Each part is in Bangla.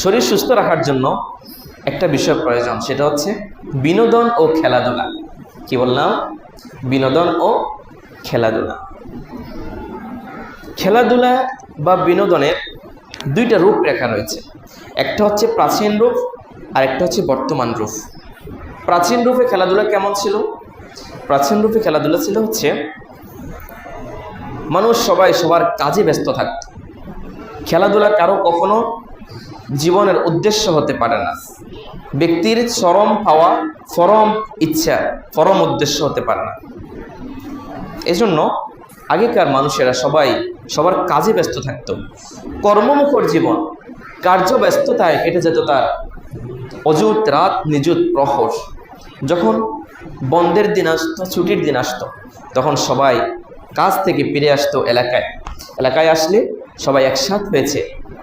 শরীর সুস্থ রাখার জন্য একটা বিষয় প্রয়োজন, সেটা হচ্ছে বিনোদন ও খেলাধুলা। কি বললাম? বিনোদন ও খেলাধুলা। খেলাধুলা বা বিনোদনের দুইটা রূপরেখা রয়েছে, একটা হচ্ছে প্রাচীন রূপ আর একটা হচ্ছে বর্তমান রূপ। প্রাচীন রূপে খেলাধুলা কেমন ছিল? প্রাচীন রূপে খেলাধুলা ছিল হচ্ছে মানুষ সবাই সবার কাজে ব্যস্ত থাকত। খেলাধুলা কারো কখনো জীবনের উদ্দেশ্য হতে পারে না, ব্যক্তির চরম পাওয়া, পরম ইচ্ছা, পরম উদ্দেশ্য হতে পারে না। এজন্য আগেকার মানুষেরা সবাই সবার কাজে ব্যস্ত থাকত। কর্মমুখর জীবন, কার্য ব্যস্ততায় কেটে যেত তার অযুত রাত নিযুত প্রহর। যখন বন্ধের দিন আসতো, ছুটির দিন আসতো, তখন সবাই কাজ থেকে ফিরে আসতো এলাকায় আসলে সবাই একসাথ হয়েছে,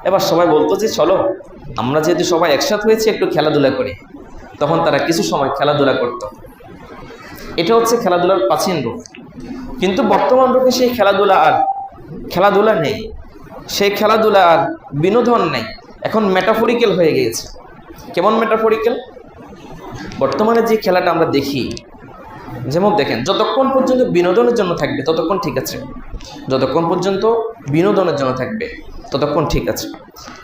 এবার সবাই বলতো যে চলো আমরা যেহেতু সবাই একসাথ হয়েছে একটু খেলাধুলা করি। তখন তারা কিছু সময় খেলাধুলা করত। এটা হচ্ছে খেলাধুলার প্রাচীন রূপ। কিন্তু বর্তমান রূপে সেই খেলাধুলা নেই, সেই খেলাধুলা আর বিনোদন নেই, এখন মেটাফরিক্যাল হয়ে গিয়েছে। কেমন মেটাফরিক্যাল? বর্তমানে যে খেলাটা আমরা দেখি, যেমন দেখেন, যতক্ষণ পর্যন্ত বিনোদনের জন্য থাকবে ততক্ষণ ঠিক আছে, যতক্ষণ পর্যন্ত বিনোদনের জন্য থাকবে ততক্ষণ ঠিক আছে।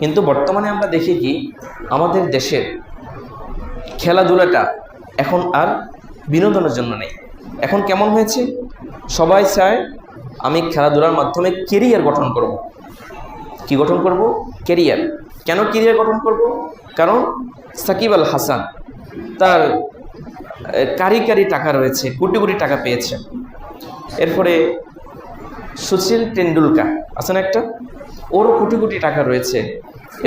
কিন্তু বর্তমানে আমরা দেখি কি, আমাদের দেশের খেলাধুলাটা এখন আর বিনোদনের জন্য নেই। এখন কেমন হয়েছে? সবাই চায় আমি খেলাধুলার মাধ্যমে কেরিয়ার গঠন করব। কি গঠন করব? কেরিয়ার। কেন কেরিয়ার গঠন করব? কারণ সাকিব আল হাসান তার কারি টাকা রয়েছে, কোটি কোটি টাকা পেয়েছে। এরপরে সচিন টেন্ডুলকার আছেন একটা, ওরও কোটি কোটি টাকা রয়েছে।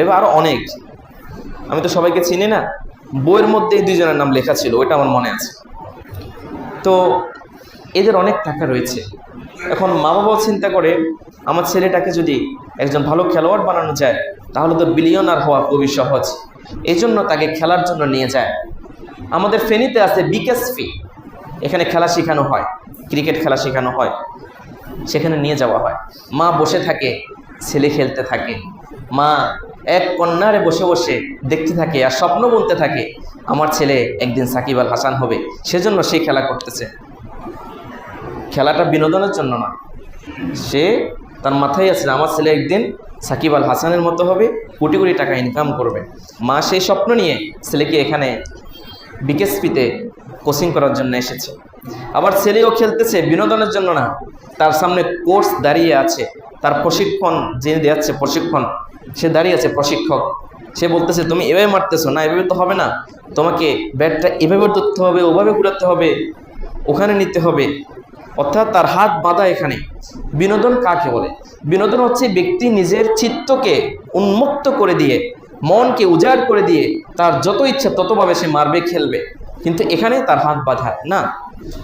এবার আরও অনেক, আমি তো সবাইকে চিনি না, বইয়ের মধ্যে এই দুইজনের নাম লেখা ছিল, ওইটা আমার মনে আছে। তো এদের অনেক টাকা রয়েছে। এখন মা বাবাও চিন্তা করে আমার ছেলেটাকে যদি একজন ভালো খেলোয়াড় বানানো যায় তাহলে তো বিলিয়নার হওয়া খুবই সহজ। এই জন্য তাকে খেলার জন্য নিয়ে যায়। আমাদের ফেনীতে আছে বিকেএসপি, এখানে খেলা শেখানো হয়, ক্রিকেট খেলা শেখানো হয়, সেখানে নিয়ে যাওয়া হয়। মা বসে থাকে, ছেলে খেলতে থাকে, মা এক কন্যারে বসে বসে দেখতে থাকে আর স্বপ্ন বলতে থাকে আমার ছেলে একদিন সাকিব আল হাসান হবে, সেজন্য সে খেলা করতেছে। খেলাটা বিনোদনের জন্য না, সে তার মাথায় আছে আমার ছেলে একদিন সাকিব আল হাসানের মতো হবে, কোটি কোটি টাকা ইনকাম করবে। মা সেই স্বপ্ন নিয়ে ছেলেকে এখানে বিকেএসপিতে কোচিং করার জন্য এসেছে। আবার ছেলেও খেলতেছে বিনোদনের জন্য না, তার সামনে কোচ দাঁড়িয়ে আছে, তার প্রশিক্ষণ যিনি দিচ্ছে প্রশিক্ষণ, সে দাঁড়িয়ে আছে প্রশিক্ষক, সে বলতেছে তুমি এভাবে মারতেছো না, এভাবে তো হবে না, তোমাকে ব্যাটটা এভাবে ধরতে হবে, ওভাবে ঘুরাতে হবে, ওখানে নিতে হবে। অর্থাৎ তার হাত বাঁধা এখানে। বিনোদন কাকে বলে? বিনোদন হচ্ছে ব্যক্তি নিজের চিত্তকে উন্মুক্ত করে দিয়ে, মনকে উজাড় করে দিয়ে তার যত ইচ্ছা ততভাবে সে মারবে, খেলবে, কিন্তু এখানে তার হাত বাঁধা না।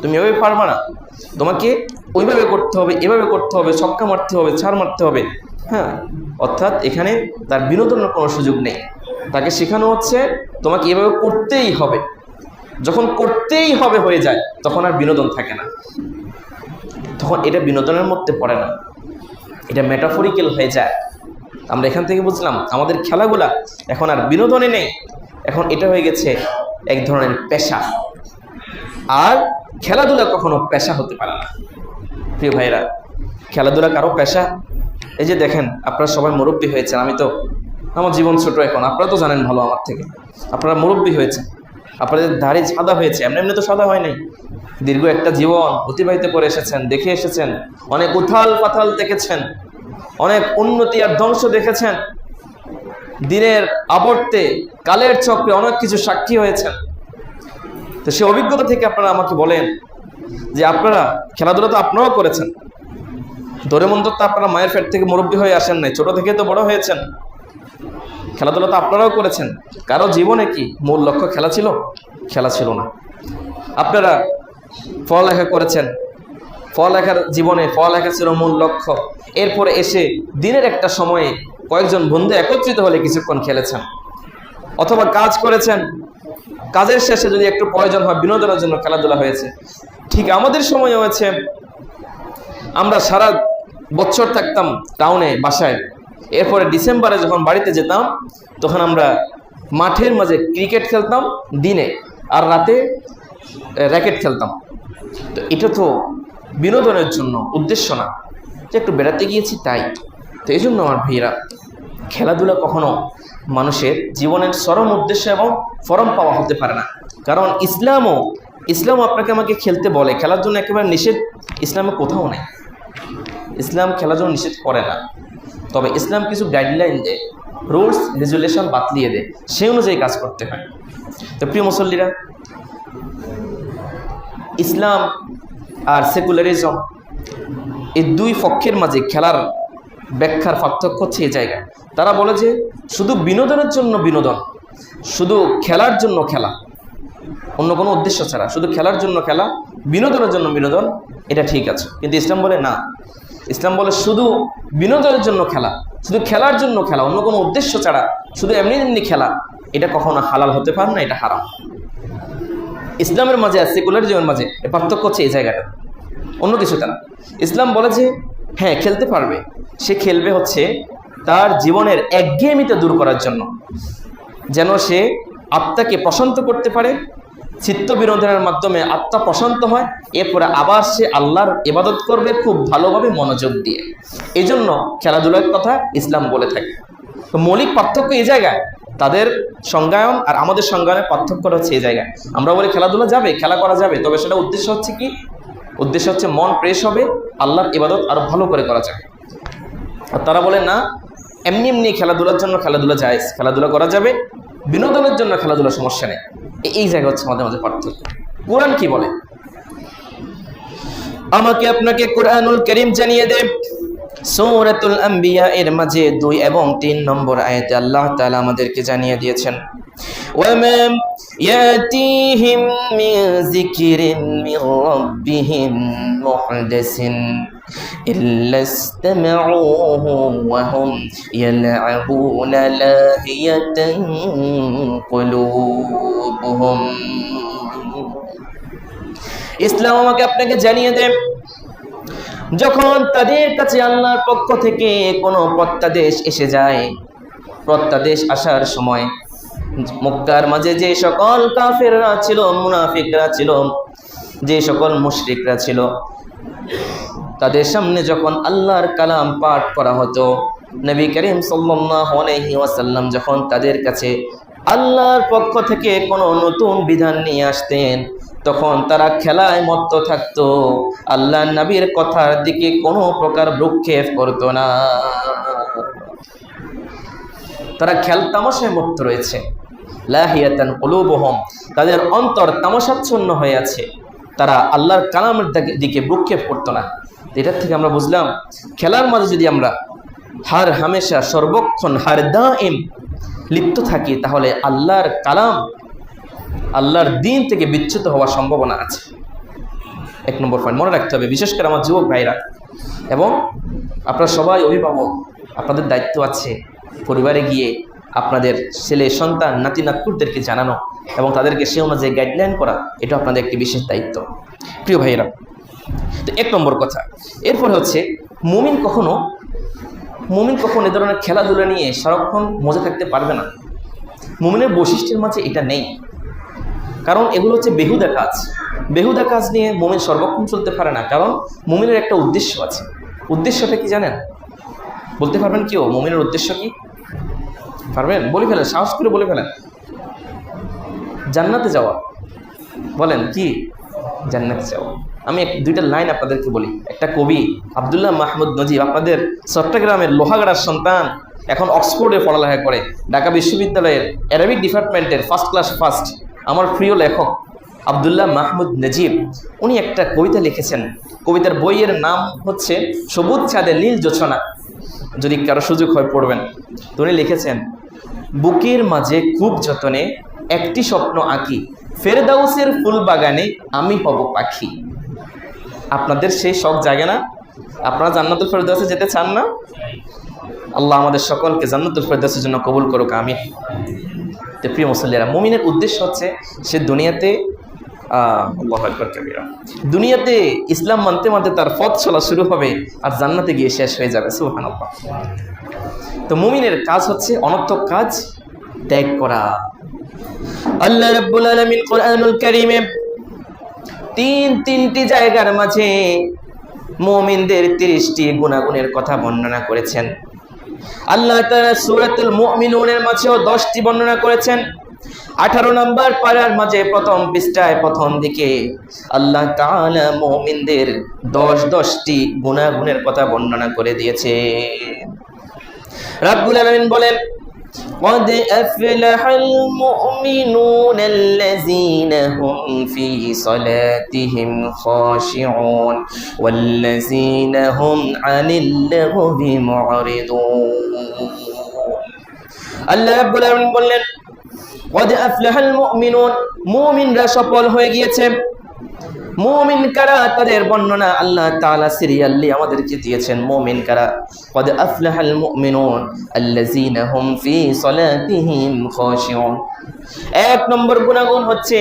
তুমি এভাবে পারবা না, তোমাকে ওইভাবে করতে হবে, এভাবে করতে হবে, ছক্কা মারতে হবে, ছাড় মারতে হবে। হ্যাঁ, অর্থাৎ এখানে তার বিনোদনের কোনো সুযোগ নেই। তাকে শেখানো হচ্ছে তোমাকে এভাবে করতেই হবে। যখন করতেই হবে হয়ে যায় তখন আর বিনোদন থাকে না, তখন এটা বিনোদনের মধ্যে পড়ে না, এটা মেটাফরিক্যাল হয়ে যায়। আমরা এখান থেকে বুঝলাম আমাদের খেলাগুলা এখন আর বিনোদনে নেই, এখন এটা হয়ে গেছে এক ধরনের পেশা। আর খেলাধুলা কখনো পেশা হতে পারে না। প্রিয় ভাইরা, খেলাধুলা কারো পেশা? এই যে দেখেন, আপনারা সবাই মুরব্বী হয়েছেন, আমি তো আমার জীবন ছোট এখন, আপনারা তো জানেন ভালো আমার থেকে, আপনারা মুরব্বী হয়েছেন, আপনাদের দাড়ি সাদা হয়েছে, এমনি এমনি তো সাদা হয় নাই। দীর্ঘ একটা জীবন অতিবাহিত করে এসেছেন, দেখে এসেছেন, অনেক উথাল পাথাল দেখেছেন, অনেক উন্নতি আর ধ্বংস দেখেছেন, দিনের আবর্তে কালের চক্রে অনেক কিছু সাক্ষী হয়েছেন। তো সে অভিজ্ঞতা থেকে আপনারা আমাকে বলেন যে আপনারা খেলাধুলা তো আপনারাও করেছেন, দোরেমন তো আপনারা মায়ের পেট থেকে মুরব্বী হয়ে আসেন নাই, ছোট থেকে তো বড় হয়েছেন। খেলাধুলা তো আপনারাও করেছেন। কারো জীবনে কি মূল লক্ষ্য খেলা ছিল? খেলা ছিল না। আপনারা পড়ালেখা করেছেন, পড়ালেখার জীবনে পড়ালেখা ছিল মূল লক্ষ্য। এরপরে এসে দিনের একটা সময়ে কয়েকজন বন্ধু একত্রিত হলে কিছুক্ষণ খেলেছেন, অথবা কাজ করেছেন, কাজের শেষে যদি একটু প্রয়োজন হয় বিনোদনের জন্য খেলাধুলা হয়েছে। ঠিক আমাদের সময় হয়েছে, আমরা সারা বছর থাকতাম টাউনে বাসায়, এরপরে ডিসেম্বরে যখন বাড়িতে যেতাম তখন আমরা মাঠের মাঝে ক্রিকেট খেলতাম দিনে, আর রাতে র্যাকেট খেলতাম। তো এটা তো বিনোদনের জন্য উদ্দেশ্য না, যে একটু বেড়াতে গিয়েছি তাই। তো এই জন্য আমার ভাইয়েরা, খেলাধুলা কখনো মানুষের জীবনের চরম উদ্দেশ্য এবং ফরম পাওয়া হতে পারে না। কারণ ইসলামও আপনাকে আমাকে খেলতে বলে, খেলার জন্য একেবারে নিষেধ ইসলামে কোথাও নেই। ইসলাম খেলার জন্য নিষেধ করে না, তবে ইসলাম কিছু গাইডলাইন দেয়, রুলস রেজুলেশন বাতলিয়ে দেয়, সেই অনুযায়ী কাজ করতে হয়। তো প্রিয় মুসল্লিরা, ইসলাম আর সেকুলারিজম এই দুই পক্ষের মাঝে খেলার ব্যাখ্যার পার্থক্য হচ্ছে এই জায়গায়। তারা বলে যে শুধু বিনোদনের জন্য বিনোদন, শুধু খেলার জন্য খেলা, অন্য কোনো উদ্দেশ্য ছাড়া শুধু খেলার জন্য খেলা, বিনোদনের জন্য বিনোদন, এটা ঠিক আছে। কিন্তু ইসলাম বলে না, ইসলাম বলে শুধু বিনোদনের জন্য খেলা, শুধু খেলার জন্য খেলা, অন্য কোনো উদ্দেশ্য ছাড়া শুধু এমনি এমনি খেলা, এটা কখনো হালাল হতে পারে না, এটা হারাম। ইসলামের মাঝে আর সেকুলারিজমের মাঝে এর পার্থক্য হচ্ছে এই জায়গাটা, অন্য কিছু তারা। ইসলাম বলে যে হ্যাঁ খেলতে পারবে, সে খেলবে হচ্ছে তার জীবনের একঘেয়েমিতে দূর করার জন্য, যেন সে আত্মাকে প্রশান্ত করতে পারে, চিত্ত বিনোদনের মাধ্যমে আত্মা প্রশান্ত হয়, এরপরে আবার সে আল্লাহর ইবাদত করবে খুব ভালোভাবে মনোযোগ দিয়ে। এই জন্য খেলাধুলার কথা ইসলাম বলে থাকে। তো মৌলিক পার্থক্য এই জায়গায়, তাদের সংজ্ঞায়ন আর আমাদের সংজ্ঞায়নের পার্থক্যটা হচ্ছে এই জায়গায়। আমরা বলি খেলাধুলা যাবে, খেলা করা যাবে, তবে সেটা উদ্দেশ্য হচ্ছে কি? উদ্দেশ্য হচ্ছে মন ফ্রেশ হবে, আল্লাহর ইবাদত আরো ভালো করে করা যাবে। আর তারা বলে না, এমনি এমনি খেলাধুলার জন্য খেলাধুলা জায়েজ, খেলাধুলা করা যাবে, বিনোদনের জন্য খেলাধুলা সমস্যা নেই। এই জায়গা হচ্ছে আমাদের মাঝে পার্থক্য। কোরআন কি বলে? আমাকে আপনাকে কোরআনুল কারীম জানিয়ে দেব। সূরাতুল আম্বিয়া এর মাঝে 2 এবং 3 নম্বর আয়াতে আল্লাহ তাআলা আমাদেরকে জানিয়ে দিয়েছেন, ওয়ামা ইয়াতিহিম মিন যিকরিন মির রাব্বিহিম মুহদাসিন ইল্লা ইসতামাউহু ওয়া হুম ইয়ালআবুনা লাহিয়াতান কুলুবুহুম। ইসলাম আমাকে আপনাকে জানিয়ে দেব, যখন তাদের কাছে আল্লাহর পক্ষ থেকে কোনো প্রত্যাদেশ এসে যায়, প্রত্যাদেশ আসার সময় মক্কার মাঝে যে সকল কাফেররা ছিল, মুনাফিকরা ছিল, যে সকল মুশরিকরা ছিল, তাদের সামনে যখন আল্লাহর কালাম পাঠ করা হতো, নবী করিম সাল্লাল্লাহু আলাইহি ওয়াসাল্লাম যখন তাদের কাছে আল্লাহর পক্ষ থেকে কোনো নতুন বিধান নিয়ে আসতেন, তখন তারা খেলায় মত্ত থাকতো, আল্লাহ নবীর কথার দিকে কোনো প্রকার ভ্রুক্ষেপ করতো না। তারা খেল তামাশায় মত্ত রয়েছে, লাহিয়াতান কুলুবুহুম, তাদের অন্তর তামাশাচ্ছন্ন হয়ে আছে, তারা আল্লাহর কালামের দিকে ভ্রুক্ষেপ করতো না। এটার থেকে আমরা বুঝলাম, খেলার মাঝে যদি আমরা হার হামেশা সর্বক্ষণ হার দাইম লিপ্ত থাকি, তাহলে আল্লাহর কালাম, আল্লাহর দিন থেকে বিচ্যুত হওয়ার সম্ভাবনা আছে। 1 নম্বর পয়েন্ট মনে রাখতে হবে, বিশেষ করে আমার যুবক ভাইরা এবং আপনারা সবাই অভিভাবক, আপনাদের দায়িত্ব আছে পরিবারে গিয়ে আপনাদের ছেলে সন্তান নাতি নাতকুরদেরকে জানানো এবং তাদেরকে সে অনুযায়ী গাইডলাইন করা, এটা আপনাদের একটি বিশেষ দায়িত্ব। প্রিয় ভাইয়েরা, তো 1 নম্বর কথা। এরপরে হচ্ছে মুমিন কখনো এ ধরনের খেলাধুলা নিয়ে সারাক্ষণ মজা থাকতে পারবে না। মুমিনের বৈশিষ্ট্যের মাঝে এটা নেই, কারণ এগুলো হচ্ছে বেহুদা কাজ। বেহুদা কাজ নিয়ে মুমিন সর্বক্ষণ চলতে পারে না, কারণ মুমিনের একটা উদ্দেশ্য আছে। উদ্দেশ্যটা কি জানেন? বলতে পারবেন কেউ মুমিনের উদ্দেশ্য কি? পারবেন? বলে ফেলেন, সাহস করে বলে ফেলেন। জান্নাতে যাওয়া। বলেন কি? জান্নাতে যাওয়া। আমি 2টা লাইন আপনাদেরকে বলি। একটা কবি আব্দুল্লাহ মাহমুদ নজিব, আপনাদের চট্টগ্রামের লোহাগাড়ার সন্তান, এখন অক্সফোর্ডে পড়ালেখা করে, ঢাকা বিশ্ববিদ্যালয়ের অ্যারাবিক ডিপার্টমেন্টের ফার্স্ট ক্লাস ফার্স্ট, আমার প্রিয় লেখক আব্দুল্লাহ মাহমুদ নজিব, উনি একটা কবিতা লিখেছেন। কবিতার বইয়ের নাম হচ্ছে সবুজ চাঁদে নীল জোছনা, যদি কারো সুযোগ হয় পড়বেন। তো উনি লিখেছেন, বুকের মাঝে খুব যতনে একটি স্বপ্ন আঁকি, ফেরদাউসের ফুল বাগানে আমি হব পাখি। আপনাদের সেই শখ জাগে না? আপনারা জান্নাতুল ফেরদাউসে যেতে চান না? আল্লাহ আমাদের সকলকে জান্নাতুল ফেরদাউসের জন্য কবুল করুক, আমিন। তো প্রিয় মুসল্লিরা, মুমিনের উদ্দেশ্য হচ্ছে সে দুনিয়াতে আল্লাহু আকবার কাবীরা। দুনিয়াতে ইসলাম মানতে মানতে তার পথ চলা শুরু হবে আর জান্নাতে গিয়ে শেষ হয়ে যাবে। সুবহানাল্লাহ। তো মুমিনের কাজ হচ্ছে অনর্থক কাজ ত্যাগ করা। আল্লাহ রাব্বুল আলামিন কোরআনুল কারীমে তিনটি জায়গার মাঝে মুমিনদের 30টি গুণাগুণের কথা বর্ণনা করেছেন। আল্লাহ তাআলা সূরাতুল মুমিনুনের মাঝেও 10টি বর্ণনা করেছেন। 18 নম্বর পারার মাঝে প্রথম পৃষ্ঠায় প্রথম দিকে আল্লাহ তাআলা মুমিনদের 10টি গুণাগুণের কথা বর্ণনা করে দিয়েছে। রাব্বুল আলামিন বলেন, قد أفلح المؤمنون الذين هم في صلاتهم خاشعون والذين هم عن اللغو معرضون। আল্লাহ রাব্বুল আলামিন বললেন, قد أفلح المؤمنون, মুমিনরা সফল হয়ে গিয়েছে। মুমিন কারা তাদের বর্ণনা আল্লাহ তাআলা সিরিয়ালি আমাদেরকে দিয়েছেন। মুমিন কারা? قد أفلح المؤمنون الذين هم في صلاتهم خاشعون। এক নম্বর গুণাগুণ হচ্ছে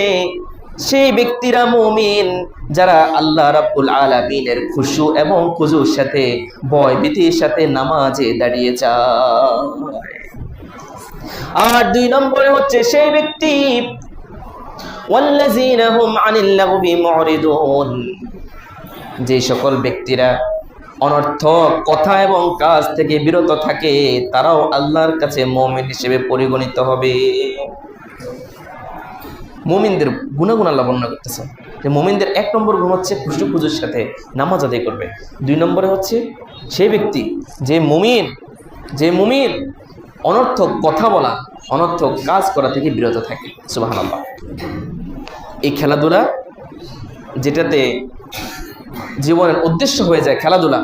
সেই ব্যক্তিরা মুমিন যারা আল্লাহ রাব্বুল আলামিনের খুশু এবং খুজুর সাথে ভয় ভীতির সাথে নামাজে দাঁড়িয়ে যায়। আর 2 নম্বরে হচ্ছে সেই ব্যক্তি ওয়াল্লাযীনা হুম আনিল লাগবি মুরিদুন, যে সকল ব্যক্তিরা অনর্থক কথা এবং কাজ থেকে বিরত থাকে তারাও আল্লাহর কাছে মুমিন হিসেবে পরিগণিত হবে। মুমিনদের গুণাগুণ আল্লাহ বর্ণনা করতেছে যে মুমিনদের 1 নম্বর গুণ হচ্ছে খুশু খুজুর সাথে নামাজ আদায় করবে। 2 নম্বরে হচ্ছে সেই ব্যক্তি যে মুমিন অনর্থক কথা বলা অনর্থক কাজ করা থেকে বিরত থাকে। সুবহানাল্লাহ। এই খেলাধুলা যেটাতে জীবনের উদ্দেশ্য হয়ে যায়, খেলাধুলা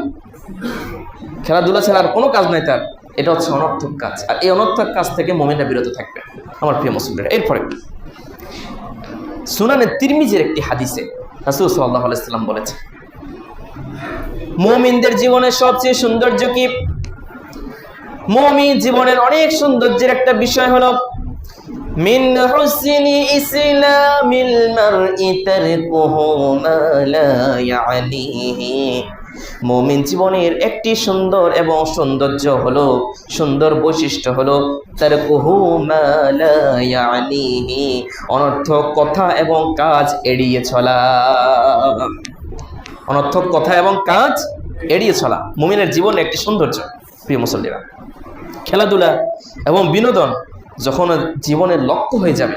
ছাড়া আর কোনো কাজ নাই তার, এটা হচ্ছে অনর্থক কাজ। আর এই অনর্থক কাজ থেকে মুমিনরা বিরত থাকবে আমার প্রিয় মুসলিমরা। এরপরে সুনানে তিরমিজির একটি হাদিসে রাসূল সাল্লাল্লাহু আলাইহি ওয়াসাল্লাম বলেছে, মুমিনদের জীবনের সবচেয়ে সৌন্দর্য কি? মুমিন জীবনের অনেক সৌন্দর্যের একটা বিষয় হলো মিন হুসনি ইসলামিল মারই তারকুহু মা লা ইয়ানিহি। মুমিন জীবনের একটি সুন্দর এবং সুন্দর বৈশিষ্ট্য হলো তারকুহু মা লা ইয়ানিহি, অনর্থক কথা এবং কাজ এড়িয়ে চলা। অনর্থক কথা এবং কাজ এড়িয়ে চলা মুমিনের জীবনের একটি সৌন্দর্য। প্রিয় মুসল্লিরা, খেলাধুলা এবং বিনোদন যখন জীবনের লক্ষ্য হয়ে যাবে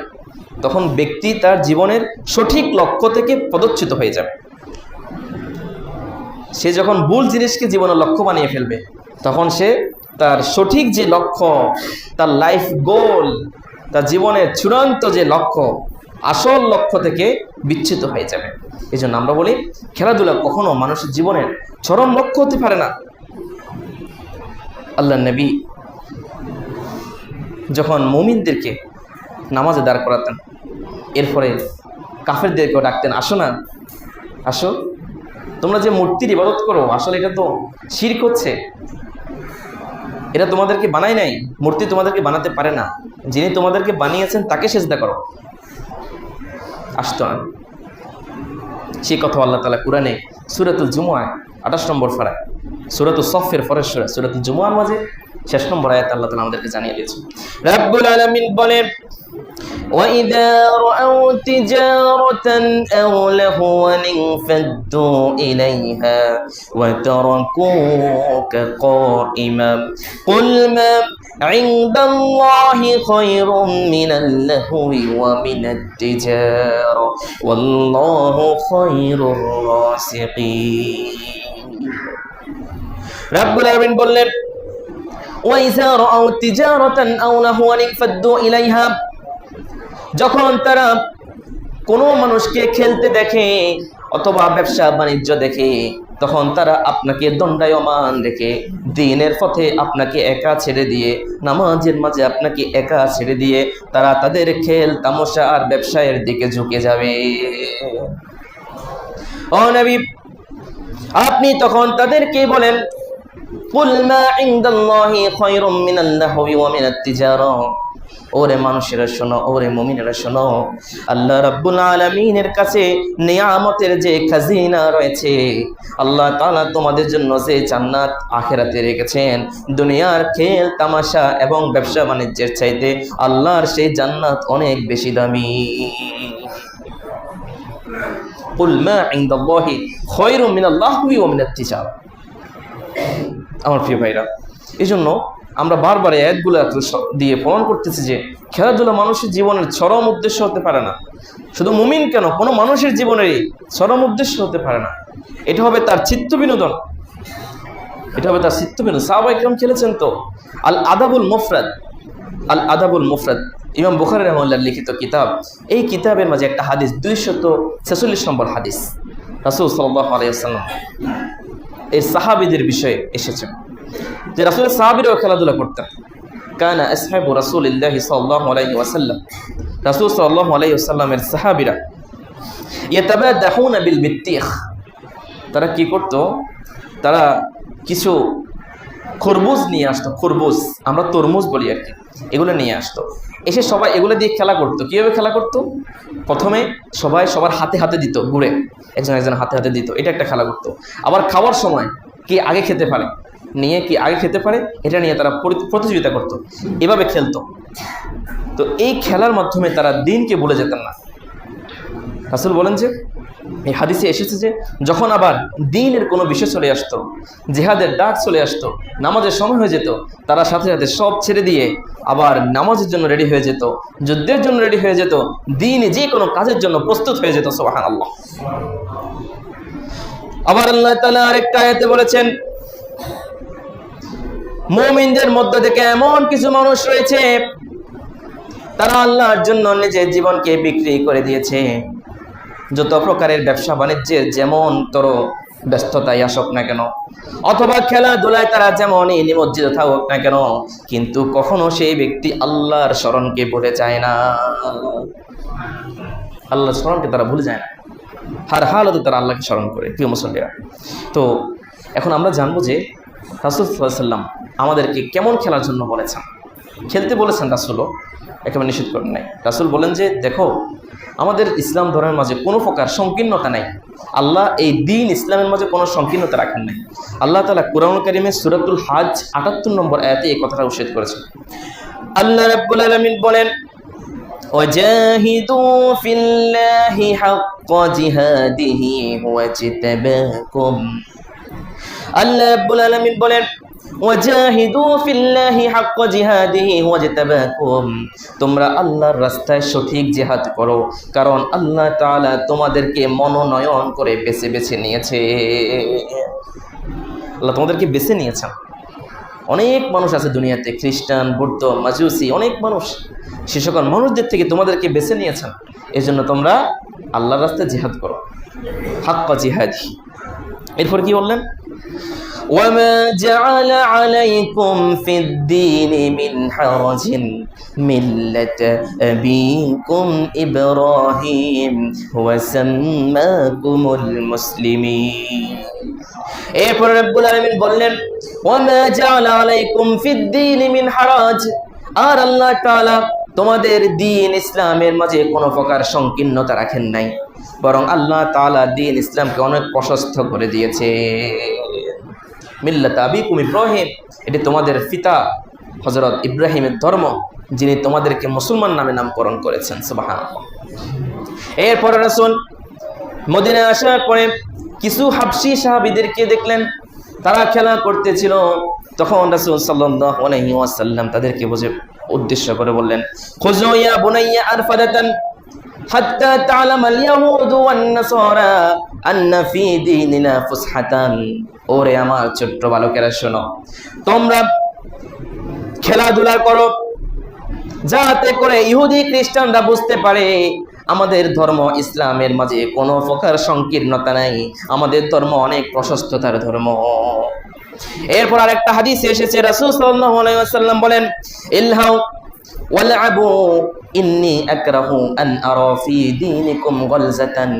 তখন ব্যক্তি তার জীবনের সঠিক লক্ষ্য থেকে পদচ্যুত হয়ে যাবে। সে যখন ভুল জিনিসকে জীবনের লক্ষ্য বানিয়ে ফেলবে তখন সে তার সঠিক যে লক্ষ্য, তার লাইফ গোল, তার জীবনের চূড়ান্ত যে লক্ষ্য, আসল লক্ষ্য থেকে বিচ্যুত হয়ে যাবে। এই জন্য আমরা বলি খেলাধুলা কখনো মানুষের জীবনের চরম লক্ষ্য হতে পারে না। আল্লাহ নবী যখন মুমিনদেরকে নামাজে দাঁড় করাতেন, এরপরে কাফেরদেরকেও ডাকতেন, আসো না, আসো, তোমরা যে মূর্তির ইবাদত করো আসলে এটা তো শিরক হচ্ছে, এটা তোমাদেরকে বানায় নাই, মূর্তি তোমাদেরকে বানাতে পারে না, যিনি তোমাদেরকে বানিয়েছেন তাকে সেজদা করো। আসতো না। সেই কথা আল্লাহ তাআলা কুরআনে সূরাতুল জুমুআয় 28 নম্বর পারায়, সূরাতুস সফের পরের সূরা সূরাতুল জুমুআর মাঝে 6 নম্বর আয়াত আল্লাহ তাআলা আমাদেরকে জানিয়ে দিয়েছেন। রাব্বুল আলামিন বলেন, وَإِذَا رَأَوْا تِجَارَةً أَوْ لَهْوًا انفَضُّوا إِلَيْهَا وَتَرَكُوكَ قَائِمًا قُلْ مَا عِندَ اللَّهِ خَيْرٌ مِنَ اللَّهْوِ وَمِنَ التِّجَارَةِ وَاللَّهُ خَيْرُ الرَّازِقِينَ। রাব্বুল আলামিন বললেন, وَإِذَا رَأَوْا تِجَارَةً أَوْ لَهْوًا انفَضُّوا إِلَيْهَا, যখন তারা কোনো মানুষকে খেলতে দেখে অথবা ব্যবসা বাণিজ্য দেখে তখন তারা আপনাকে দণ্ডায়মান রেখে দ্বীনের পথে আপনাকে একা ছেড়ে দিয়ে, নামাজের মাঝে আপনাকে একা ছেড়ে দিয়ে তারা তাদের খেল তামাশা আর ব্যবসায়ের দিকে ঝুঁকে যাবে। ও নবী, আপনি তখন তাদেরকে বলেন, কুল মা ইনদাল্লাহি খায়রুম মিনাল লাহবি ওয়া মিনাত তিজারা, ওরে মানুষেরা শোনো, ওরে মুমিনেরা শোনো, আল্লাহ রাব্বুল আলামিনের কাছে নিয়ামতের যে খাজিনা রয়েছে, আল্লাহ তাআলা তোমাদের জন্য যে জান্নাত আখিরাতে রেখেছেন, দুনিয়ার খেল তামাশা এবং ব্যবসা বাণিজ্যের চাইতে আল্লাহর সেই জান্নাত অনেক বেশি দামি। কুল মা ইনদাল্লাহি খায়রুম মিনাল লাহওয়ি ওয়া মিনাত তিজারা। আমার প্রিয় ভাইরা, এই জন্য আমরা বারবার এই আয়াতগুলো দিয়ে প্রমাণ করতেছি যে খেলাধুলা মানুষের জীবনের চরম উদ্দেশ্য হতে পারে না। শুধু মুমিন কেন, কোনো মানুষের জীবনেরই চরম উদ্দেশ্য হতে পারে না। এটা হবে তার চিত্ত বিনোদন, এটা হবে তার চিত্ত বিনোদন। সাহাবায়ে কেরাম খেলেছেন তো। আল আদাবুল মুফরাদ, আল আদাবুল মুফরাদ ইমাম বুখারী রাহিমাহুল্লাহ লিখিত কিতাব। এই কিতাবের মাঝে একটা হাদিস, 246 নম্বর হাদিস, রাসূল সাল্লাল্লাহু আলাইহি ওয়াসাল্লাম এই সাহাবীদের বিষয়ে এসেছে যে রাসূলের সাহাবীরাও খেলাধুলা করতেন। কানা আসহাবু রাসূলিল্লাহি সাল্লাল্লাহু আলাইহি ওয়াসাল্লাম, রাসূল সাল্লাল্লাহু আলাইহি ওয়াসাল্লামের সাহাবীরা ইয়াতাবাদাহুনা বিল বিত্তিখ, তারা কি করত, তারা কিছু খরবুজ নিয়ে আসতো। খরবুজ আমরা তরমুজ বলি আর কি, এগুলো নিয়ে আসতো। এসে সবাই এগুলো দিয়ে খেলা করতো। কীভাবে খেলা করতো? প্রথমে সবাই সবার হাতে হাতে দিত, ঘুরে একজন একজন হাতে হাতে দিত, এটা একটা খেলা করতো। আবার খাওয়ার সময় কি আগে খেতে পারে, নিয়ে কি আগে খেতে পারে, এটা নিয়ে তারা প্রতিযোগিতা করত, এভাবে খেলতো। তো এই খেলার মাধ্যমে তারা দিনকে ভুলে যেতেন না। রাসূল বলেন যে এই হাদিসে এসেছে যে যখন আবার দ্বীনের কোনো বিষয় চলে আসতো, জিহাদের ডাক চলে আসতো, নামাজের সময় হয়ে যেত, তারা সাথে সাথে সব ছেড়ে দিয়ে আবার নামাজের জন্য রেডি হয়ে যেত, যুদ্ধের জন্য রেডি হয়ে যেত, দ্বীনে যে কোনো কাজের জন্য প্রস্তুত হয়ে যেত। সুবহানাল্লাহ। আবার আল্লাহ তাআলা আরেকটা আয়াতে বলেছেন, মুমিনদের মধ্য থেকে এমন কিছু মানুষ রয়েছে তারা আল্লাহর জন্য নিজের জীবনকে বিক্রি করে দিয়েছে। যত প্রকারের ব্যবসা বাণিজ্যের যেমন তোর ব্যস্ততায় আসুক না কেন, অথবা খেলাধুলায় তারা যেমনই নিমজ্জিত থাকুক না কেন, কিন্তু কখনো সেই ব্যক্তি আল্লাহর স্মরণকে ভুলে যায় না। আল্লাহর স্মরণকে তারা ভুলে যায় না, হার হালতে তারা আল্লাহকে স্মরণ করে। প্রিয় মুসল্লিরা, তো এখন আমরা জানবো যে রাসূল সাল্লাল্লাহু আলাইহি ওয়াসাল্লাম আমাদেরকে কেমন খেলার জন্য বলেছেন। খেলতে বলেছেন রাসূলও, একেবারে নিষেধ করেন নাই। রাসূল বলেন যে দেখো, আমাদের ইসলাম ধর্মের মাঝে কোনো প্রকার সংকীর্ণতা নাই। আল্লাহ এই দ্বীন ইসলামের মাঝে কোনো সংকীর্ণতা রাখেন নাই। আল্লাহ তাআলা কুরআনুল কারীমে সূরাতুল হজ ৭৮ নম্বর আয়াতে এই কথাটা উল্লেখ করেছেন। আল্লাহ রাব্বুল আলামিন বলেন, ওয়াজাহিদু ফিল্লাহি হাক্কা জিহাদিহি ওয়াজতাবাকুম। আল্লাহ রাব্বুল আলামিন বলেন, ওয়াজাহিদু ফিল্লাহি হাক্কা জিহাদিহি ওয়াজতাবাকুম, তোমরা আল্লাহর রাস্তায় সঠিক জিহাদ করো, কারণ আল্লাহ তাআলা তোমাদেরকে মনোনয়ন করে বেছে বেছে নিয়েছে। আল্লাহ তোমাদেরকে বেছে নিয়েছেন। অনেক মানুষ আছে দুনিয়াতে, খ্রিস্টান, বৌদ্ধ, মাজুসি, অনেক মানুষ, সে সকল মানুষদের থেকে তোমাদেরকে বেছে নিয়েছেন। এজন্য তোমরা আল্লাহর রাস্তায় জিহাদ করো, হাক্কা জিহাদি। এরপর কি বললেন? وما جعل عليكم في الدين من حرج ملة أبيكم إبراهيم وسماكم المسلمين। এরপর রব্বুল আলামিন বললেন, ওয়ামা জাআলা আলাইকুম ফিদ-দীন মিন হারাজ, আর আল্লাহ তাআলা তোমাদের দ্বীন ইসলামের মাঝে কোনো প্রকার সংকীর্ণতা রাখেন নাই, বরং আল্লাহ তাআলা দ্বীন ইসলামকে অনেক প্রশস্ত করে দিয়েছে। মিল্লাত আবিকুম ইব্রাহিম, এটি তোমাদের পিতা হযরত ইব্রাহিমের ধর্ম, যিনি তোমাদেরকে মুসলমান নামে নামকরণ করেছেন। সুবহানাল্লাহ। এরপরে রাসূল মদিনায় আসার পরে কিছু হাবশী সাহাবীদেরকে দেখলেন, তারা খেলা করতেছিল। তখন রাসূল সাল্লাল্লাহু আলাইহি ওয়াসাল্লাম তাদেরকে উদ্দেশ্য করে বললেন, খুযু ইয়া বুনাইয়া আরফাদাতান হাত্তা তা'লামাল ইয়াহুদু ওয়ান নাসারা আন্না ফি দীনিনা ফুসহাতান। ওরে আমার ছোট্ট বালকেরা শোনো, তোমরা খেলাধুলা করো যাতে করে ইহুদি খ্রিস্টানরা বুঝতে পারে আমাদের ধর্ম ইসলামের মাঝে কোনো প্রকার সংকীর্ণতা নাই, আমাদের ধর্ম অনেক প্রশস্ততার ধর্ম। এরপর আরেকটা হাদিসে এসেছে, রাসূল সাল্লাল্লাহু আলাইহি ওয়াসাল্লাম বলেন, ইলহাউ ওয়ালআবু ইন্নী আকরাহু আন আরা ফি দীনিকুম গালজাতান।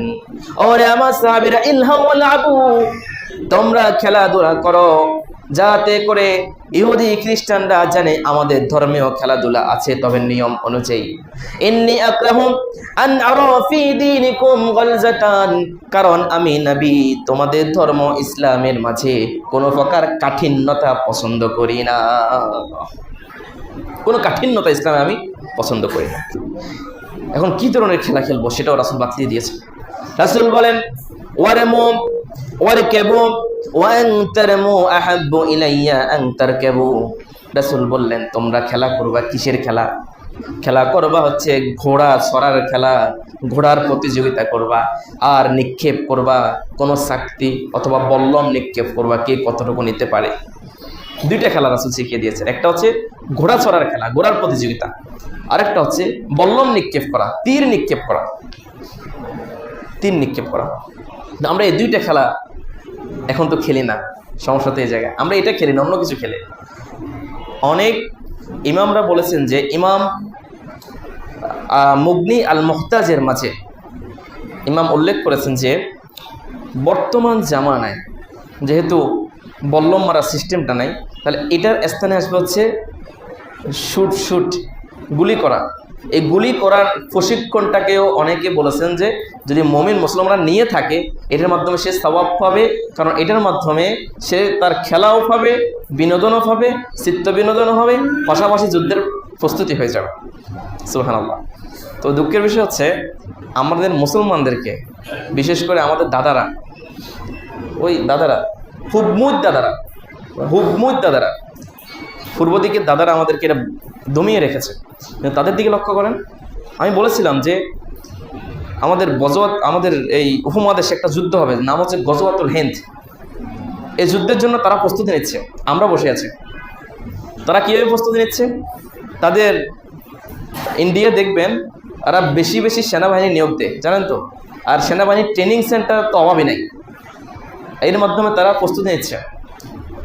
ওরে আমার সাহাবীরা, ইলহাউ ওয়ালআবু, তোমরা খেলাধুলা করো, যাতে করে ইহুদি খ্রিস্টানরা জানে আমাদের ধর্মেও খেলাধুলা আছে, তবে নিয়ম অনুযায়ী। ইন্নী আক্রাহু আন আরা ফি দীনিকুম গালজাতান, কারণ আমি নবী তোমাদের ধর্ম ইসলামের মাঝে কোনো প্রকার কাঠিন্যতা পছন্দ করি না, কোনো কাঠিন্যতা ইসলামে আমি পছন্দ করি না। এখন কি ধরনের খেলা খেলবো সেটাও রাসূল বাতলিয়ে দিয়েছে। রাসূল বলেন ওয়ারমু ওয়ারকাবু ওয়া আনতারমু আহাব্বু ইলাইয়া আন তারকাবু। রাসূল বললেন তোমরা খেলা করবা কিসের খেলা? খেলা করবা হচ্ছে ঘোড়া চড়ার খেলা, ঘোড়ার প্রতিযোগিতা করবা, আর নিক্ষেপ করবা কোন শক্তি অথবা বল্লম নিক্ষেপ করবা, কে কতটুকু নিতে পারে। দুইটা খেলা রাসূল শিখিয়ে দিয়েছেন, একটা হচ্ছে ঘোড়া চড়ার খেলা, ঘোড়ার প্রতিযোগিতা, আরেকটা হচ্ছে বল্লম নিক্ষেপ করা, তীর নিক্ষেপ করা, তীর নিক্ষেপ করা। আমরা এই দুইটা খেলা এখন তো খেলি না, সমস্যা তো এই জায়গায়, আমরা এটা খেলি না, অন্য কিছু খেলে। অনেক ইমামরা বলেছেন যে ইমাম মুগনি আল মুহতাজের মাঝে ইমাম উল্লেখ করেছেন যে বর্তমান জামানায় যেহেতু বল্লম মারার সিস্টেমটা নাই, তাহলে এটার স্থানে আসবে হচ্ছে শুট গুলি করা। এই গুলি করার প্রশিক্ষণটাকেও অনেকে বলেছেন যে যদি মুমিন মুসলমানরা নিয়ে থাকে এটার মাধ্যমে সে সওয়াব পাবে, কারণ এটার মাধ্যমে সে তার খেলাও পাবে, বিনোদনও পাবে, চিত্ত বিনোদনও হবে, পাশাপাশি যুদ্ধের প্রস্তুতি হয়ে যাবে। সুবহানাল্লাহ। তো দুঃখের বিষয় হচ্ছে আমাদের মুসলমানদেরকে, বিশেষ করে আমাদের দাদারা, ওই দাদারা হুবমুদ দাদারা পূর্ব দিকের দাদারা আমাদেরকে এটা দমিয়ে রেখেছে। কিন্তু তাদের দিকে লক্ষ্য করেন, আমি বলেছিলাম যে আমাদের এই উপমহাদেশে একটা যুদ্ধ হবে, নাম হচ্ছে গজওয়াতুল হিন্দ। এই যুদ্ধের জন্য তারা প্রস্তুতি নিচ্ছে, আমরা বসে আছি। তারা কীভাবে প্রস্তুতি নিচ্ছে? তাদের ইন্ডিয়া দেখবেন তারা বেশি বেশি সেনাবাহিনী নিয়োগ দেয়, জানেন তো, আর সেনাবাহিনীর ট্রেনিং সেন্টার তো অভাবই নাই। এর মাধ্যমে তারা প্রস্তুতি নিচ্ছে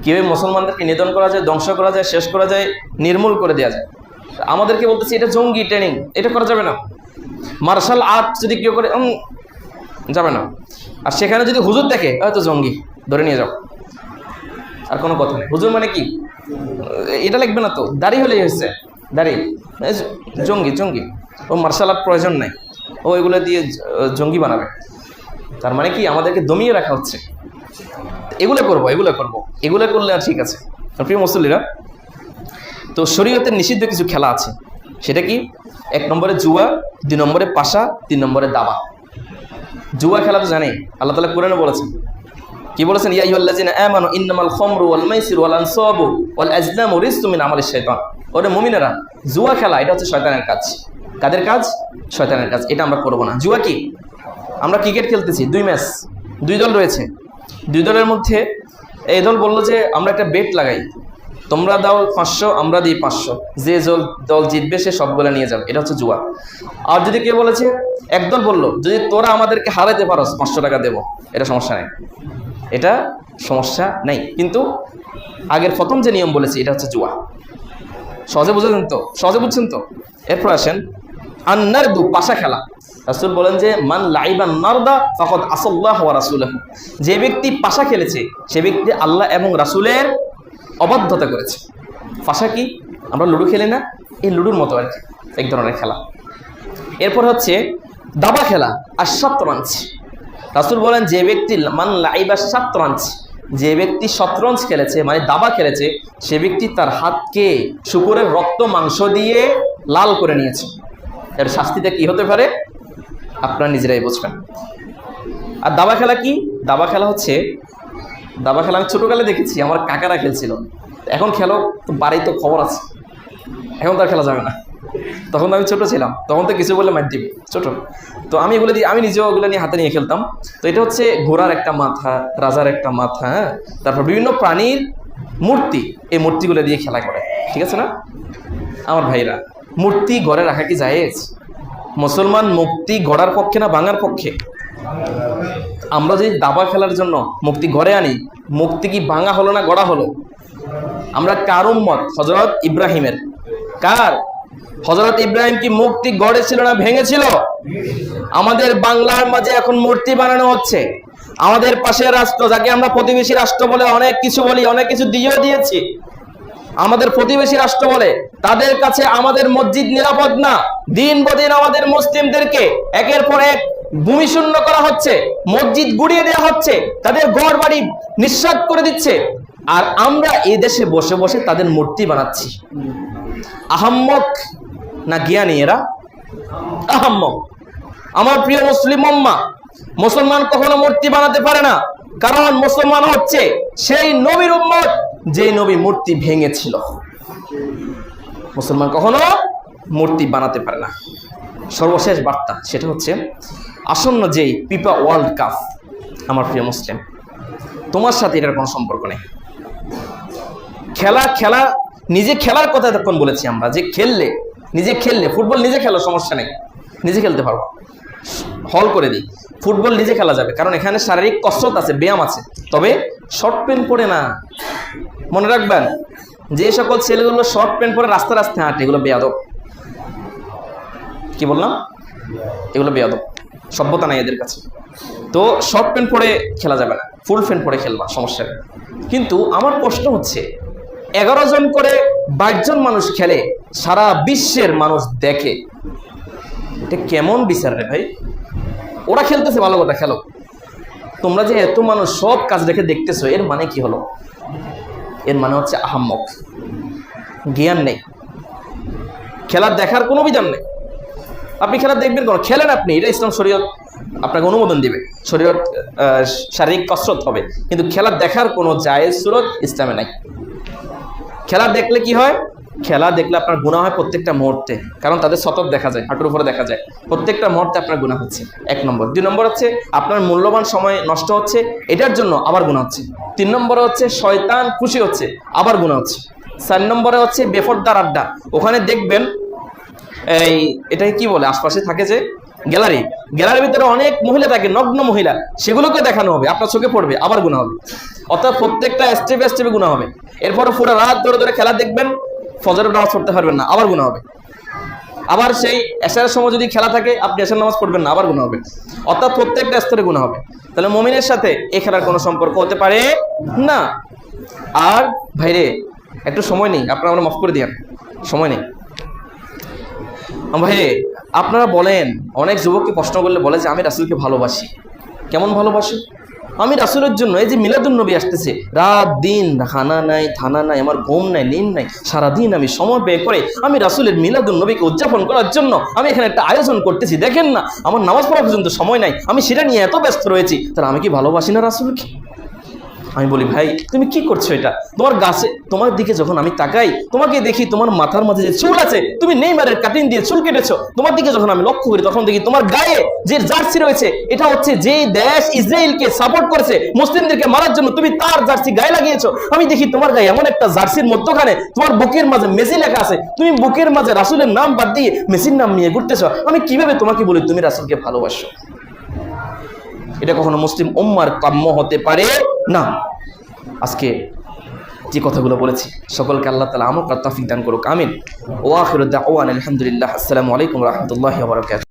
কীভাবে মুসলমানদেরকে নিধন করা যায়, ধ্বংস করা যায়, শেষ করা যায়, নির্মূল করে দেওয়া যায়। আমাদেরকে বলতেছি এটা জঙ্গি ট্রেনিং, এটা করা যাবে না। মার্শাল আর্ট যদি কেউ করে যাবে না। আর সেখানে যদি হুজুর দেখে হয়তো জঙ্গি, ধরে নিয়ে যাও, আর কোনো কথা নেই। হুজুর মানে কি এটা লিখবে না তো, দাড়ি হলেই হয়েছে, দাড়ি জঙ্গি, ও মার্শাল আর্ট প্রয়োজন নাই, ও এগুলো দিয়ে জঙ্গি বানাবে। তার মানে কি আমাদেরকে দমিয়ে রাখা হচ্ছে। এগুলো করবো, এগুলো করলে আর ঠিক আছে। প্রিয় মুসল্লিরা, তো শরীয়তের নিষিদ্ধ কিছু খেলা আছে, সেটা কি? 1 নম্বরে জুয়া, 2 নম্বরে পাশা, 3 নম্বরে দাবা। জুয়া খেলা তো জানেই, আল্লাহ তাআলা কোরআনে বলেছেন, কি বলেছেন? ইয়া আইয়ুহাল্লাযিনা আমানু ইন্নামাল খামরু ওয়াল মাইসিরু ওয়াল আনসাবু ওয়াল আজলামু রিজসুম মিন আমালিশ শাইতান। ওরে মুমিনেরা, জুয়া খেলা এটা হচ্ছে শয়তানের কাজ। কাদের কাজ? শয়তানের কাজ। এটা আমরা করব না। জুয়া কি? আমরা ক্রিকেট খেলতেছি, 2 ম্যাচ, 2 দল রয়েছে। 2 দলের মধ্যে এই দল বললো যে আমরা একটা বেট লাগাই, তোমরা দাও 500, আমরা দিই 500, যে দল জিতবে সে সবগুলো নিয়ে যাবে। এটা হচ্ছে জুয়া। আর যদি কেউ বলেছে, একদল বললো যদি তোরা আমাদেরকে হারাতে পারো 500 টাকা দেবো, এটা সমস্যা নেই, এটা সমস্যা নেই। কিন্তু আগের প্রথম যে নিয়ম বলেছি এটা হচ্ছে জুয়া। সহজে বুঝছেন তো? এরপর আসেন আন্নারদু, পাশা খেলা। রাসূল বলেন যে মান লাইবান নারদা ফাকাদ আসাল্লাহ ওয়া রাসূলহু, যে ব্যক্তি পাশা খেলেছে সে ব্যক্তি আল্লাহ এবং রাসূলের অবাধ্যতা করেছে। পাশা কি? আমরা লুডো খেলি না, এই লুডোর মতো আর কি, এক ধরনের খেলা। এরপর হচ্ছে দাবা খেলা আর শতরঞ্জ। রাসূল বলেন যে ব্যক্তি মান লাইবা শতরঞ্জ, যে ব্যক্তি শতরঞ্জ খেলেছে মানে দাবা খেলেছে, সে ব্যক্তি তার হাতকে শুকরের রক্ত মাংস দিয়ে লাল করে নিয়েছে। এর শাস্তিটা কি হতে পারে আপনারা নিজেরাই বুঝবেন। আর দাবা খেলা কি? দাবা খেলা আমি ছোটকালে দেখেছি, আমার কাকারা খেলছিল। এখন খেলো তো বাড়িতে তো খবর আছে, এখন তো আর খেলা যাবে না। তখন তো আমি ছোট ছিলাম, তখন তো কিছু বলে মার দিবে, ছোট তো আমি এগুলো দিয়ে, আমি নিজেও ওগুলো নিয়ে হাতে নিয়ে খেলতাম। তো এটা হচ্ছে ঘোড়ার একটা মাথা, রাজার একটা মাথা, হ্যাঁ, তারপর বিভিন্ন প্রাণীর মূর্তি, এই মূর্তিগুলো দিয়ে খেলা করে, ঠিক আছে না আমার ভাইরা? মূর্তি ঘরে রাখা কি জায়েজ? মুসলমান মূর্তি গড়ার পক্ষে না ভাঙার পক্ষে? আমরা যদি দাবা খেলার জন্য মূর্তি ঘরে আনি, মূর্তি কি ভাঙা হলো না গড়া হলো? আমরা কার উম্মত? হযরত ইব্রাহিমের। কার? হযরত ইব্রাহিম কি মূর্তি গড়েছিল না ভেঙেছিল? আমাদের বাংলার মাঝে এখন মূর্তি বানানো হচ্ছে। আমাদের পাশের রাষ্ট্র, যাকে আমরা প্রতিবেশী রাষ্ট্র বলে অনেক কিছু বলি, অনেক কিছু দিয়েও দিয়েছি, আমাদের প্রতিবেশী রাষ্ট্র বলে, তাদের কাছে আমাদের মসজিদ নিরাপদ না। দিন বদিন আমাদের মুসলিমদেরকে একের পর এক ভূমিশূন্য করা হচ্ছে, মসজিদ গুড়িয়ে দেওয়া হচ্ছে, তাদের ঘর বাড়ি নিঃস্বাত করে দিচ্ছে, আর আমরা এই দেশে বসে বসে তাদের মূর্তি বানাচ্ছি। আহাম্মক না জ্ঞানী এরা? আহাম্মক। আমার প্রিয় মুসলিম উম্মাহ, মুসলমান কখনো মূর্তি বানাতে পারে না, কারণ মুসলমান হচ্ছে সেই নবীর উম্মত যে নবী মূর্তি ভেঙেছিল। মুসলমান কখনো মূর্তি বানাতে পারে না। সর্বশেষ বার্তা সেটা হচ্ছে, আসন্ন যেই ফিফা ওয়ার্ল্ড কাপ, আমার প্রিয় মুসলিম, তোমার সাথে এটার কোনো সম্পর্ক নেই। খেলা নিজে খেলার কথা তখন বলেছি আমরা, যে নিজে খেললে ফুটবল নিজে খেলো, সমস্যা নেই, নিজে খেলতে পারবো, হল করে দিই, ফুটবল নিজে খেলা যাবে, কারণ এখানে শারীরিক কসরত আছে, ব্যায়াম আছে, তবে শর্ট প্যান্ট পরে না। মনে রাখবেন, যে সকল ছেলেগুলো শর্ট প্যান্ট পরে রাস্তা রাস্তায় হাঁটে, এগুলো বেয়াদব। কি বললাম? এগুলো বেয়াদব, সভ্যতা নাই এদের কাছে। তো শর্ট প্যান্ট পরে খেলা যাবে না, ফুল প্যান্ট পরে খেলবা, সমস্যা নেই। কিন্তু আমার প্রশ্ন হচ্ছে, 11 জন করে 22 জন মানুষ খেলে, সারা বিশ্বের মানুষ দেখে, এটা কেমন বিচার রে ভাই? ওরা খেলতেছে, ভালো কথা, খেলো। তোমরা যে এত মানুষ সব কাজ রেখে দেখতেছো, এর মানে কি হলো? এর মানে হচ্ছে আহাম্মক, জ্ঞান নেই, খেলার দেখার কোনো বিধান নেই। আপনি খেলা দেখবেন কেন? খেলেন আপনি, এটা ইসলাম শরীয়ত আপনাকে অনুমোদন দিবে, শরীয়ত শারীরিক কসরত হবে, কিন্তু খেলা দেখার কোনো জায়েজ সুরত ইসলামে নাই। খেলা দেখলে কি হয়? খেলা দেখলে আপনার গুনাহ হয় প্রত্যেকটা মুহূর্তে, কারণ তাদের সতত দেখা যায়, হাঁটুর উপরে দেখা যায়, প্রত্যেকটা মুহূর্তে আপনার গুনাহ হচ্ছে, 1 নম্বর। 2 নম্বর হচ্ছে আপনার মূল্যবান সময় নষ্ট হচ্ছে, এটার জন্য আবার গুনাহ হচ্ছে। 3 নম্বরে হচ্ছে শয়তান খুশি হচ্ছে, আবার গুনাহ হচ্ছে। 4 নম্বরে হচ্ছে বেফরদার আড্ডা, ওখানে দেখবেন এটাই কি বলে, আশপাশে থাকে যে গ্যালারির ভিতরে অনেক মহিলা থাকে, নগ্ন মহিলা, সেগুলোকে দেখানো হবে, আপনার চোখে পড়বে, আবার গুনাহ হবে। অর্থাৎ প্রত্যেকটা স্টেপে স্টেপে গুনাহ হবে। এরপরে পুরো রাত ধরে ধরে খেলা দেখবেন, ফজরের নামাজ পড়তে পারবেন না, আবার গুনাহ হবে। আবার সেই এশারের সময় যদি খেলা থাকে, আপনি এশার নামাজ পড়বেন না, আবার গুনাহ হবে। অর্থাৎ প্রত্যেকটা স্তরে গুনাহ হবে। তাহলে মুমিনের সাথে এই খেলার কোনো সম্পর্ক হতে পারে না। আর ভাইরে, একটু সময় নেই, আপনারা আমরা মাফ করে দিয়েন, সময় নেই ভাই। আপনারা বলেন, অনেক যুবককে প্রশ্ন করলে বলে যে আমি রাসূলকে ভালোবাসি। কেমন ভালোবাসি? আমি রাসূলের জন্য, এই যে মিলাদুন নবী আসতেছে, রাত দিন খানা নাই, থানা নাই, আমার ঘুম নাই, নিন নাই, সারাদিন আমি সময় ব্যয় করে আমি রাসূলের মিলাদুন নবীকে উদযাপন করার জন্য আমি এখানে একটা আয়োজন করতেছি। দেখেন না, আমার নামাজ পড়া পর্যন্ত সময় নাই, আমি সেটা নিয়ে এত ব্যস্ত রয়েছি, তাহলে আমি কি ভালোবাসি না রাসূলকে? আমি বলি, ভাই তুমি কি করছো? এটা তোমার গাছে, তোমার দিকে যখন আমি তাকাই, তোমাকে দেখি তোমার মাথার মাঝে যে চুল আছে, তুমি নেইমারের কাটিং দিয়ে চুল কেটেছো। তোমার দিকে যখন আমি লক্ষ্য করি, তখন দেখি তোমার গায়ে যে জার্সি রয়েছে, এটা হচ্ছে যে দেশ ইসরায়েলকে সাপোর্ট করেছে মুসলিমদেরকে মারার জন্য, তুমি তার জার্সি গায়ে লাগিয়েছো। আমি দেখি তোমার গায়ে এমন একটা জার্সির মধ্যখানে তোমার বুকের মাঝে মেসি লেখা আছে, তুমি বুকের মাঝে রাসূলের নাম বাদ দিয়ে মেসির নাম নিয়ে ঘুরতেছো। আমি কিভাবে তোমাকে বলি তুমি রাসূলকে ভালোবাসো? এটা কখনো মুসলিম উম্মার কাম্য হতে পারে না। আজকে যে কথাগুলো বলেছি, সকলকে আল্লাহ তাআলা আমল করার তৌফিক দান করুক, আমিন। ওয়া আখিরু দাওয়ানা আলহামদুলিল্লাহ। আসসালামু আলাইকুম ওয়া রাহমাতুল্লাহি ওয়া বারাকাতুহু।